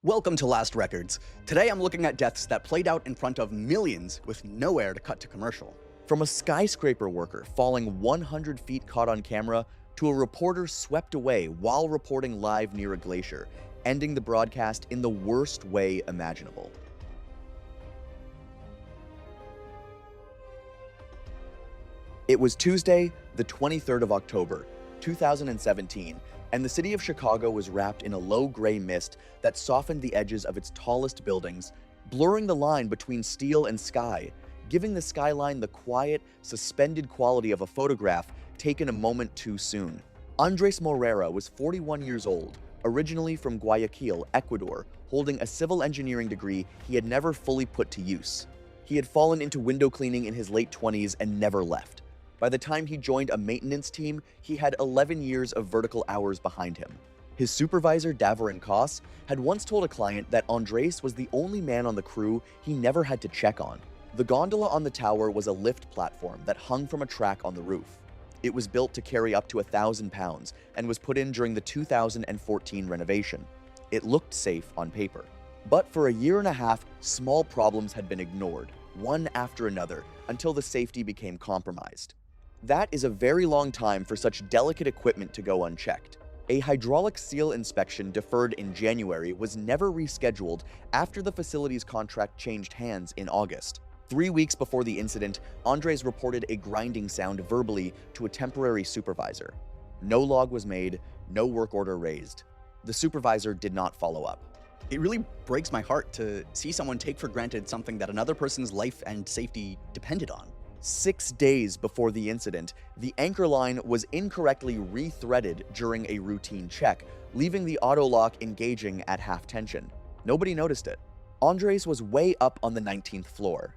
Welcome to Last Records. Today I'm looking at deaths that played out in front of millions with nowhere to cut to commercial. From a skyscraper worker falling 100 feet caught on camera to a reporter swept away while reporting live near a glacier, ending the broadcast in the worst way imaginable. It was Tuesday, the 23rd of October, 2017, and the city of Chicago was wrapped in a low gray mist that softened the edges of its tallest buildings, blurring the line between steel and sky, giving the skyline the quiet, suspended quality of a photograph taken a moment too soon. Andres Morera was 41 years old, originally from Guayaquil, Ecuador, holding a civil engineering degree he had never fully put to use. He had fallen into window cleaning in his late 20s and never left. By the time he joined a maintenance team, he had 11 years of vertical hours behind him. His supervisor, Davarin Koss, had once told a client that Andres was the only man on the crew he never had to check on. The gondola on the tower was a lift platform that hung from a track on the roof. It was built to carry up to 1,000 pounds and was put in during the 2014 renovation. It looked safe on paper. But for a year and a half, small problems had been ignored, one after another, until the safety became compromised. That is a very long time for such delicate equipment to go unchecked. A hydraulic seal inspection deferred in January was never rescheduled after the facility's contract changed hands in August. 3 weeks before the incident, Andres reported a grinding sound verbally to a temporary supervisor. No log was made, no work order raised. The supervisor did not follow up. It really breaks my heart to see someone take for granted something that another person's life and safety depended on. 6 days before the incident, the anchor line was incorrectly re-threaded during a routine check, leaving the auto lock engaging at half tension. Nobody noticed it. Andres was way up on the 19th floor.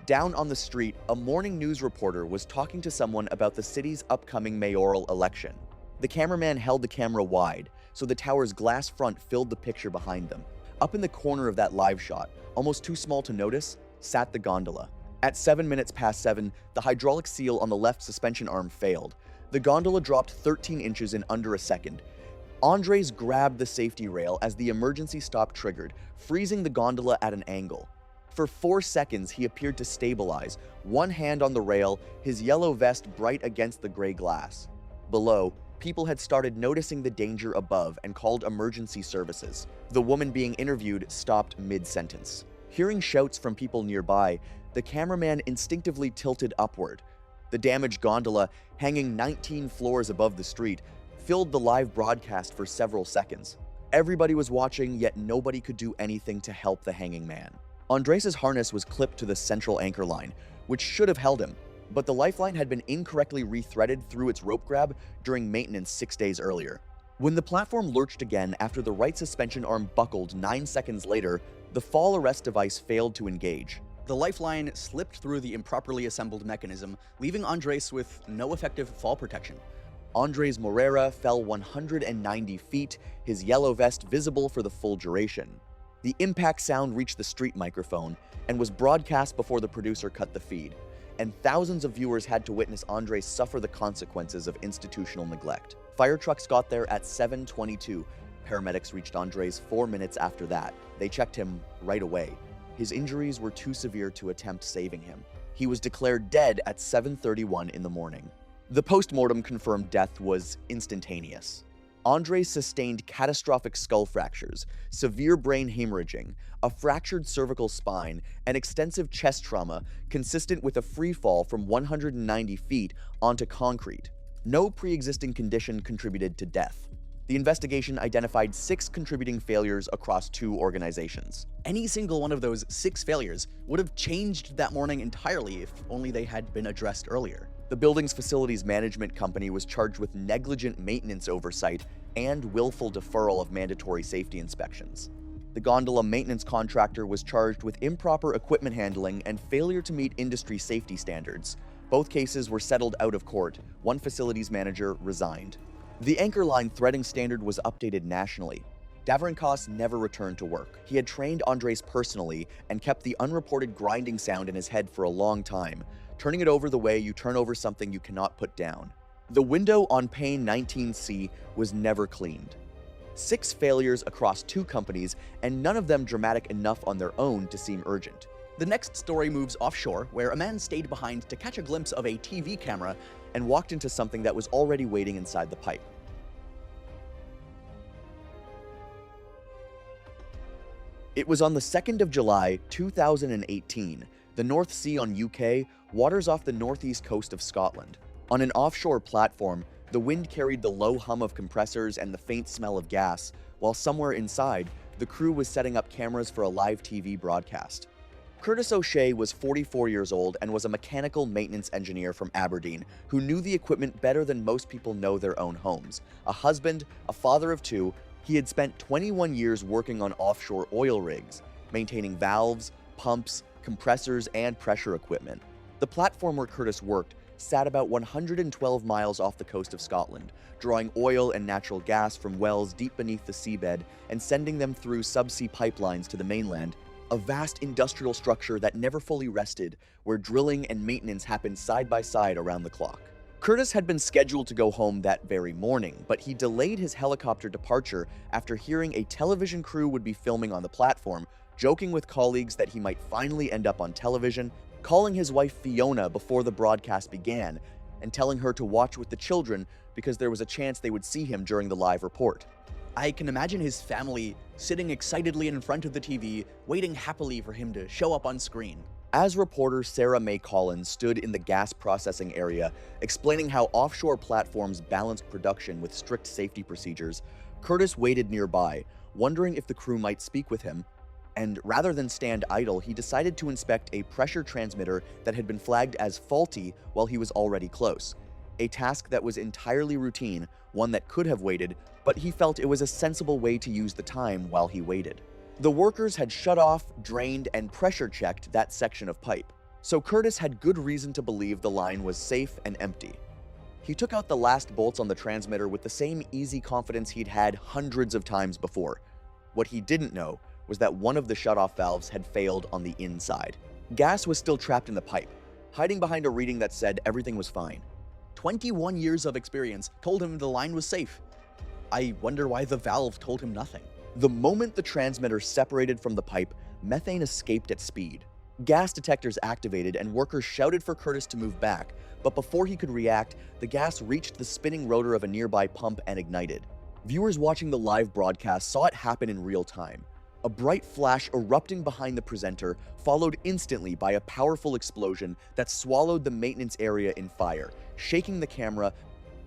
Down on the street, a morning news reporter was talking to someone about the city's upcoming mayoral election. The cameraman held the camera wide, so the tower's glass front filled the picture behind them. Up in the corner of that live shot, almost too small to notice, sat the gondola. At 7 minutes past 7, the hydraulic seal on the left suspension arm failed. The gondola dropped 13 inches in under a second. Andres grabbed the safety rail as the emergency stop triggered, freezing the gondola at an angle. For 4 seconds, he appeared to stabilize, one hand on the rail, his yellow vest bright against the gray glass. Below, people had started noticing the danger above and called emergency services. The woman being interviewed stopped mid-sentence. Hearing shouts from people nearby, the cameraman instinctively tilted upward. The damaged gondola, hanging 19 floors above the street, filled the live broadcast for several seconds. Everybody was watching, yet nobody could do anything to help the hanging man. Andres' harness was clipped to the central anchor line, which should have held him, but the lifeline had been incorrectly re-threaded through its rope grab during maintenance 6 days earlier. When the platform lurched again after the right suspension arm buckled 9 seconds later, the fall arrest device failed to engage. The lifeline slipped through the improperly assembled mechanism, leaving Andres with no effective fall protection. Andres Morera fell 190 feet, his yellow vest visible for the full duration. The impact sound reached the street microphone and was broadcast before the producer cut the feed, and thousands of viewers had to witness Andres suffer the consequences of institutional neglect. Fire trucks got there at 7:22. Paramedics reached Andres 4 minutes after that. They checked him right away. His injuries were too severe to attempt saving him. He was declared dead at 7:31 in the morning. The post-mortem confirmed death was instantaneous. Andres sustained catastrophic skull fractures, severe brain hemorrhaging, a fractured cervical spine, and extensive chest trauma consistent with a free fall from 190 feet onto concrete. No pre-existing condition contributed to death. The investigation identified 6 contributing failures across 2 organizations. Any single one of those 6 failures would have changed that morning entirely if only they had been addressed earlier. The building's facilities management company was charged with negligent maintenance oversight and willful deferral of mandatory safety inspections. The gondola maintenance contractor was charged with improper equipment handling and failure to meet industry safety standards. Both cases were settled out of court. One facilities manager resigned. The anchor line threading standard was updated nationally. Davarin Koss never returned to work. He had trained Andres personally and kept the unreported grinding sound in his head for a long time, turning it over the way you turn over something you cannot put down. The window on pane 19C was never cleaned. 6 failures across 2 companies, and none of them dramatic enough on their own to seem urgent. The next story moves offshore, where a man stayed behind to catch a glimpse of a TV camera And walked into something that was already waiting inside the pipe. It was on the 2nd of July, 2018. The North Sea on UK waters off the northeast coast of Scotland. On an offshore platform, the wind carried the low hum of compressors and the faint smell of gas, while somewhere inside, the crew was setting up cameras for a live TV broadcast. Curtis O'Shea was 44 years old and was a mechanical maintenance engineer from Aberdeen who knew the equipment better than most people know their own homes. A husband, a father of 2, he had spent 21 years working on offshore oil rigs, maintaining valves, pumps, compressors, and pressure equipment. The platform where Curtis worked sat about 112 miles off the coast of Scotland, drawing oil and natural gas from wells deep beneath the seabed and sending them through subsea pipelines to the mainland, a vast industrial structure that never fully rested, where drilling and maintenance happened side by side around the clock. Curtis had been scheduled to go home that very morning, but he delayed his helicopter departure after hearing a television crew would be filming on the platform, joking with colleagues that he might finally end up on television, calling his wife Fiona before the broadcast began, and telling her to watch with the children because there was a chance they would see him during the live report. I can imagine his family sitting excitedly in front of the TV, waiting happily for him to show up on screen. As reporter Sarah May Collins stood in the gas processing area, explaining how offshore platforms balance production with strict safety procedures, Curtis waited nearby, wondering if the crew might speak with him, and rather than stand idle, he decided to inspect a pressure transmitter that had been flagged as faulty while he was already close. A task that was entirely routine, one that could have waited, but he felt it was a sensible way to use the time while he waited. The workers had shut off, drained, and pressure checked that section of pipe, so Curtis had good reason to believe the line was safe and empty. He took out the last bolts on the transmitter with the same easy confidence he'd had hundreds of times before. What he didn't know was that one of the shutoff valves had failed on the inside. Gas was still trapped in the pipe, hiding behind a reading that said everything was fine. 21 years of experience told him the line was safe. I wonder why the valve told him nothing. The moment the transmitter separated from the pipe, methane escaped at speed. Gas detectors activated and workers shouted for Curtis to move back, but before he could react, the gas reached the spinning rotor of a nearby pump and ignited. Viewers watching the live broadcast saw it happen in real time. A bright flash erupting behind the presenter, followed instantly by a powerful explosion that swallowed the maintenance area in fire, shaking the camera,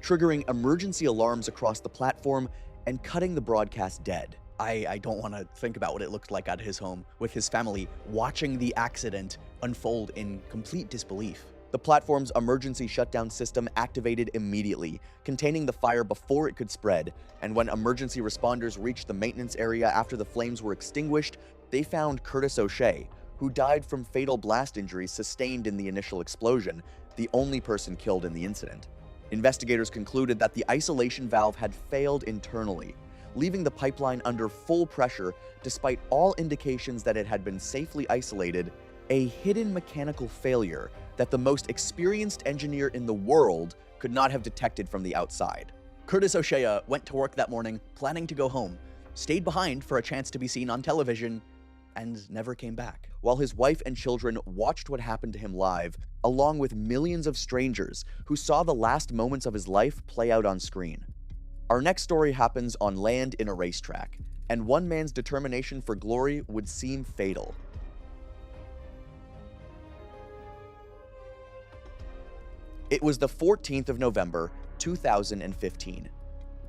triggering emergency alarms across the platform, and cutting the broadcast dead. I don't want to think about what it looked like at his home, with his family watching the accident unfold in complete disbelief. The platform's emergency shutdown system activated immediately, containing the fire before it could spread, and when emergency responders reached the maintenance area after the flames were extinguished, they found Curtis O'Shea, who died from fatal blast injuries sustained in the initial explosion, the only person killed in the incident. Investigators concluded that the isolation valve had failed internally, leaving the pipeline under full pressure despite all indications that it had been safely isolated, a hidden mechanical failure that the most experienced engineer in the world could not have detected from the outside. Curtis O'Shea went to work that morning, planning to go home, stayed behind for a chance to be seen on television, and never came back. While his wife and children watched what happened to him live, along with millions of strangers who saw the last moments of his life play out on screen. Our next story happens on land in a racetrack, and one man's determination for glory would seem fatal. It was the 14th of November, 2015.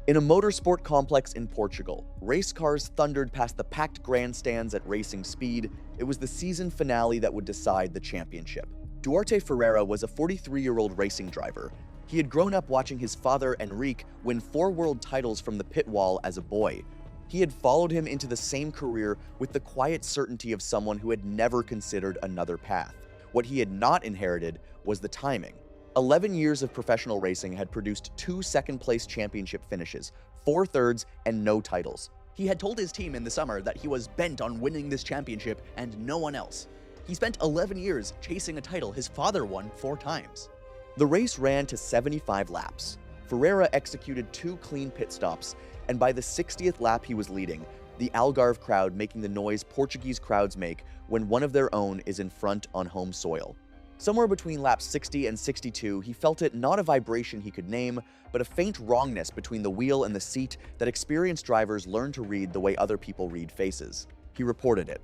In a motorsport complex in Portugal, race cars thundered past the packed grandstands at racing speed. It was the season finale that would decide the championship. Duarte Ferreira was a 43-year-old racing driver. He had grown up watching his father, Enrique, win 4 world titles from the pit wall as a boy. He had followed him into the same career with the quiet certainty of someone who had never considered another path. What he had not inherited was the timing. 11 years of professional racing had produced 2 second-place championship finishes, 4 thirds, and no titles. He had told his team in the summer that he was bent on winning this championship and no one else. He spent 11 years chasing a title his father won 4 times. The race ran to 75 laps. Ferreira executed 2 clean pit stops, and by the 60th lap he was leading, the Algarve crowd making the noise Portuguese crowds make when one of their own is in front on home soil. Somewhere between laps 60 and 62, he felt it not a vibration he could name, but a faint wrongness between the wheel and the seat that experienced drivers learn to read the way other people read faces. He reported it.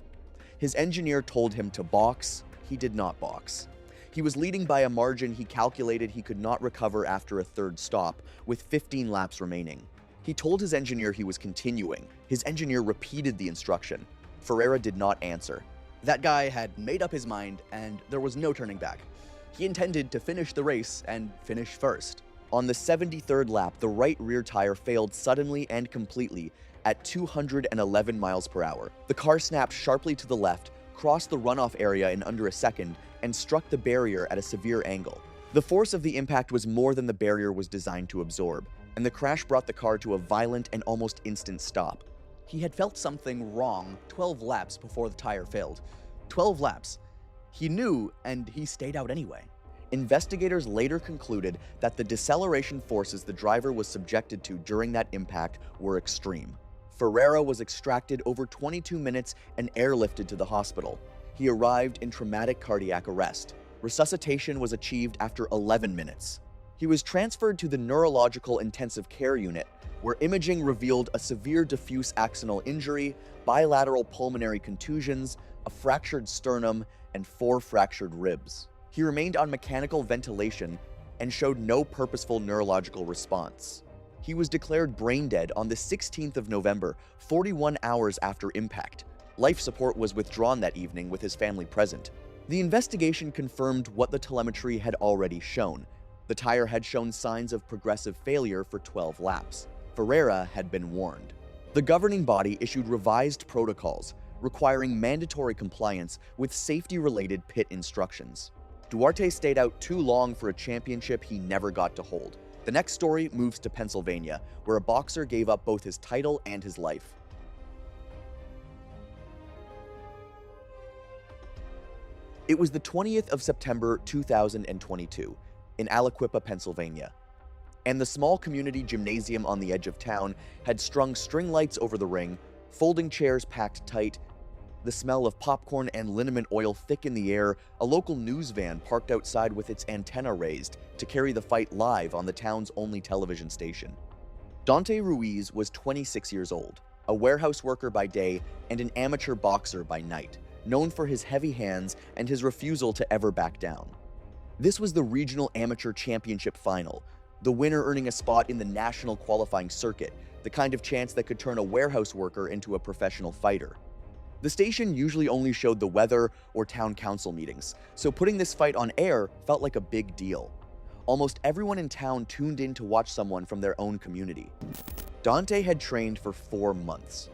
His engineer told him to box. He did not box. He was leading by a margin he calculated he could not recover after a 3rd stop, with 15 laps remaining. He told his engineer he was continuing. His engineer repeated the instruction. Ferreira did not answer. That guy had made up his mind, and there was no turning back. He intended to finish the race and finish first. On the 73rd lap, the right rear tire failed suddenly and completely at 211 miles per hour. The car snapped sharply to the left, crossed the runoff area in under a second, and struck the barrier at a severe angle. The force of the impact was more than the barrier was designed to absorb, and the crash brought the car to a violent and almost instant stop. He had felt something wrong 12 laps before the tire failed. 12 laps. He knew, and he stayed out anyway. Investigators later concluded that the deceleration forces the driver was subjected to during that impact were extreme. Ferreira was extracted over 22 minutes and airlifted to the hospital. He arrived in traumatic cardiac arrest. Resuscitation was achieved after 11 minutes. He was transferred to the neurological intensive care unit, where imaging revealed a severe diffuse axonal injury, bilateral pulmonary contusions, a fractured sternum, and 4 fractured ribs. He remained on mechanical ventilation and showed no purposeful neurological response. He was declared brain dead on the 16th of November, 41 hours after impact. Life support was withdrawn that evening with his family present. The investigation confirmed what the telemetry had already shown. The tire had shown signs of progressive failure for 12 laps. Ferreira had been warned. The governing body issued revised protocols requiring mandatory compliance with safety-related pit instructions. Duarte stayed out too long for a championship he never got to hold. The next story moves to Pennsylvania, where a boxer gave up both his title and his life. It was the 20th of September 2022 in Aliquippa, Pennsylvania, and the small community gymnasium on the edge of town had strung string lights over the ring, folding chairs packed tight, the smell of popcorn and liniment oil thick in the air, a local news van parked outside with its antenna raised to carry the fight live on the town's only television station. Dante Ruiz was 26 years old, a warehouse worker by day and an amateur boxer by night, known for his heavy hands and his refusal to ever back down. This was the regional amateur championship final, the winner earning a spot in the national qualifying circuit, the kind of chance that could turn a warehouse worker into a professional fighter. The station usually only showed the weather or town council meetings, so putting this fight on air felt like a big deal. Almost everyone in town tuned in to watch someone from their own community. Dante had trained for 4 months.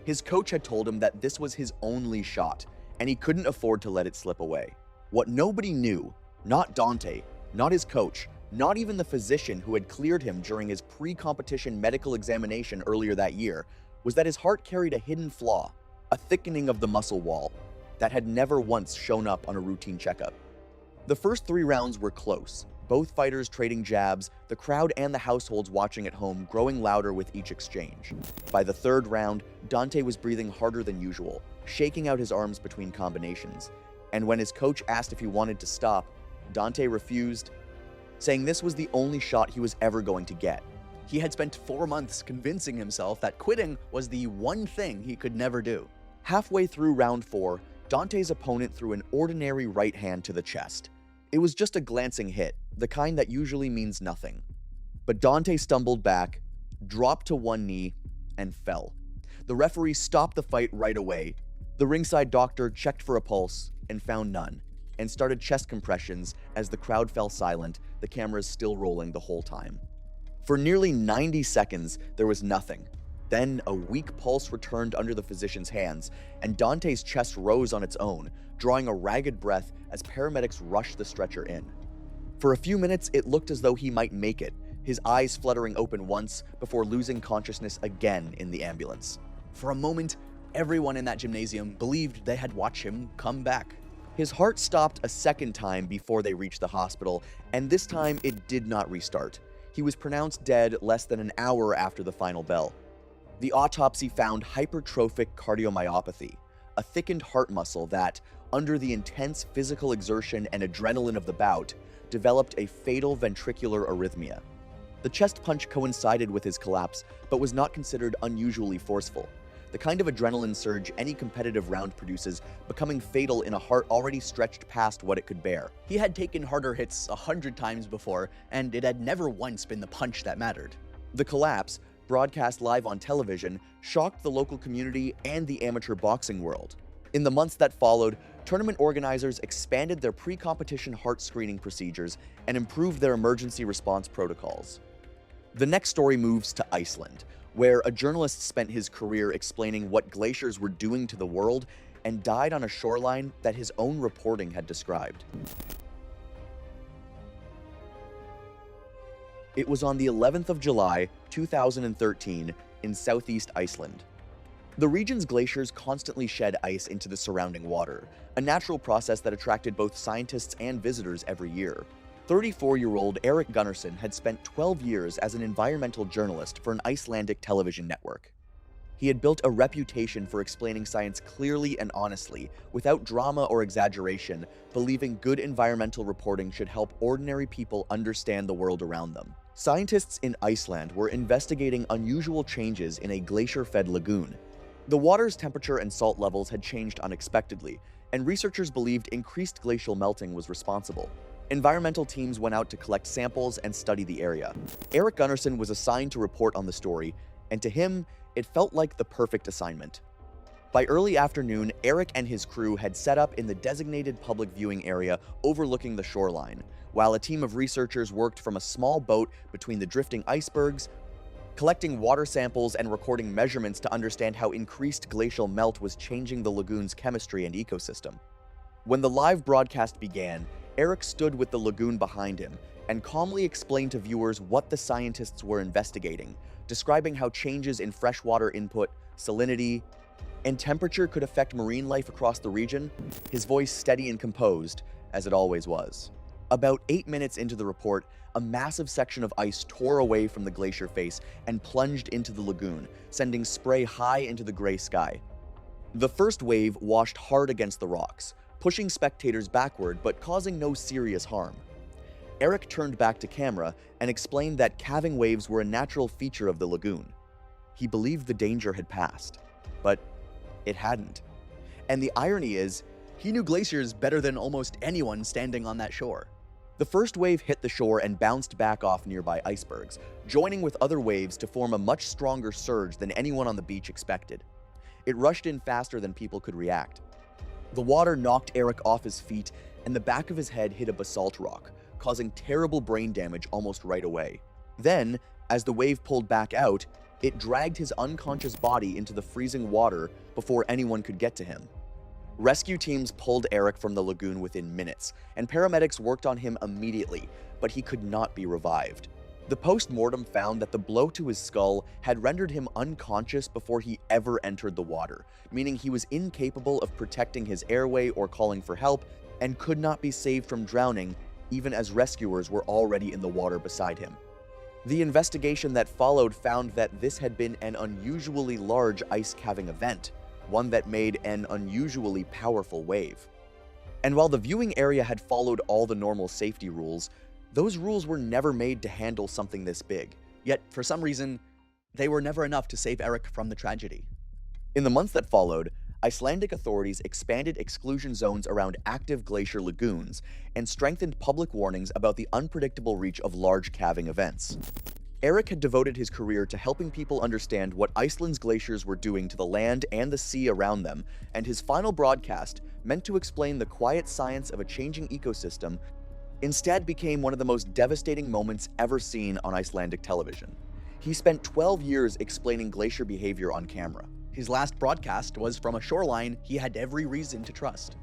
His coach had told him that this was his only shot, and he couldn't afford to let it slip away. What nobody knew, not Dante, not his coach, not even the physician who had cleared him during his pre-competition medical examination earlier that year, was that his heart carried a hidden flaw, a thickening of the muscle wall, that had never once shown up on a routine checkup. The first 3 rounds were close, both fighters trading jabs, the crowd and the households watching at home growing louder with each exchange. By the 3rd round, Dante was breathing harder than usual, shaking out his arms between combinations, and when his coach asked if he wanted to stop, Dante refused, saying this was the only shot he was ever going to get. He had spent 4 months convincing himself that quitting was the one thing he could never do. Halfway through round 4, Dante's opponent threw an ordinary right hand to the chest. It was just a glancing hit, the kind that usually means nothing. But Dante stumbled back, dropped to one knee, and fell. The referee stopped the fight right away. The ringside doctor checked for a pulse and found none, and started chest compressions as the crowd fell silent, the cameras still rolling the whole time. For nearly 90 seconds, there was nothing. Then a weak pulse returned under the physician's hands, and Dante's chest rose on its own, drawing a ragged breath as paramedics rushed the stretcher in. For a few minutes, it looked as though he might make it, his eyes fluttering open once before losing consciousness again in the ambulance. For a moment, everyone in that gymnasium believed they had watched him come back. His heart stopped a second time before they reached the hospital, and this time it did not restart. He was pronounced dead less than an hour after the final bell. The autopsy found hypertrophic cardiomyopathy, a thickened heart muscle that, under the intense physical exertion and adrenaline of the bout, developed a fatal ventricular arrhythmia. The chest punch coincided with his collapse, but was not considered unusually forceful, the kind of adrenaline surge any competitive round produces, becoming fatal in a heart already stretched past what it could bear. He had taken harder hits 100 times before, and it had never once been the punch that mattered. The collapse, broadcast live on television, shocked the local community and the amateur boxing world. In the months that followed, tournament organizers expanded their pre-competition heart screening procedures and improved their emergency response protocols. The next story moves to Iceland, where a journalist spent his career explaining what glaciers were doing to the world and died on a shoreline that his own reporting had described. It was on the 11th of July, 2013, in southeast Iceland. The region's glaciers constantly shed ice into the surrounding water, a natural process that attracted both scientists and visitors every year. 34-year-old Erik Gunnarsson had spent 12 years as an environmental journalist for an Icelandic television network. He had built a reputation for explaining science clearly and honestly, without drama or exaggeration, believing good environmental reporting should help ordinary people understand the world around them. Scientists in Iceland were investigating unusual changes in a glacier-fed lagoon. The water's temperature and salt levels had changed unexpectedly, and researchers believed increased glacial melting was responsible. Environmental teams went out to collect samples and study the area. Erik Gunnarsson was assigned to report on the story, and to him, it felt like the perfect assignment. By early afternoon, Erik and his crew had set up in the designated public viewing area overlooking the shoreline, while a team of researchers worked from a small boat between the drifting icebergs, collecting water samples and recording measurements to understand how increased glacial melt was changing the lagoon's chemistry and ecosystem. When the live broadcast began, Erik stood with the lagoon behind him and calmly explained to viewers what the scientists were investigating, describing how changes in freshwater input, salinity, and temperature could affect marine life across the region, his voice steady and composed, as it always was. About 8 minutes into the report, a massive section of ice tore away from the glacier face and plunged into the lagoon, sending spray high into the gray sky. The first wave washed hard against the rocks, pushing spectators backward but causing no serious harm. Erik turned back to camera and explained that calving waves were a natural feature of the lagoon. He believed the danger had passed, but it hadn't. And the irony is, he knew glaciers better than almost anyone standing on that shore. The first wave hit the shore and bounced back off nearby icebergs, joining with other waves to form a much stronger surge than anyone on the beach expected. It rushed in faster than people could react. The water knocked Erik off his feet, and the back of his head hit a basalt rock, causing terrible brain damage almost right away. Then, as the wave pulled back out, it dragged his unconscious body into the freezing water before anyone could get to him. Rescue teams pulled Erik from the lagoon within minutes, and paramedics worked on him immediately, but he could not be revived. The post-mortem found that the blow to his skull had rendered him unconscious before he ever entered the water, meaning he was incapable of protecting his airway or calling for help, and could not be saved from drowning even as rescuers were already in the water beside him. The investigation that followed found that this had been an unusually large ice calving event, one that made an unusually powerful wave. And while the viewing area had followed all the normal safety rules, those rules were never made to handle something this big. Yet, for some reason, they were never enough to save Erik from the tragedy. In the months that followed, Icelandic authorities expanded exclusion zones around active glacier lagoons and strengthened public warnings about the unpredictable reach of large calving events. Erik had devoted his career to helping people understand what Iceland's glaciers were doing to the land and the sea around them, and his final broadcast, meant to explain the quiet science of a changing ecosystem, instead became one of the most devastating moments ever seen on Icelandic television. He spent 12 years explaining glacier behavior on camera. His last broadcast was from a shoreline he had every reason to trust.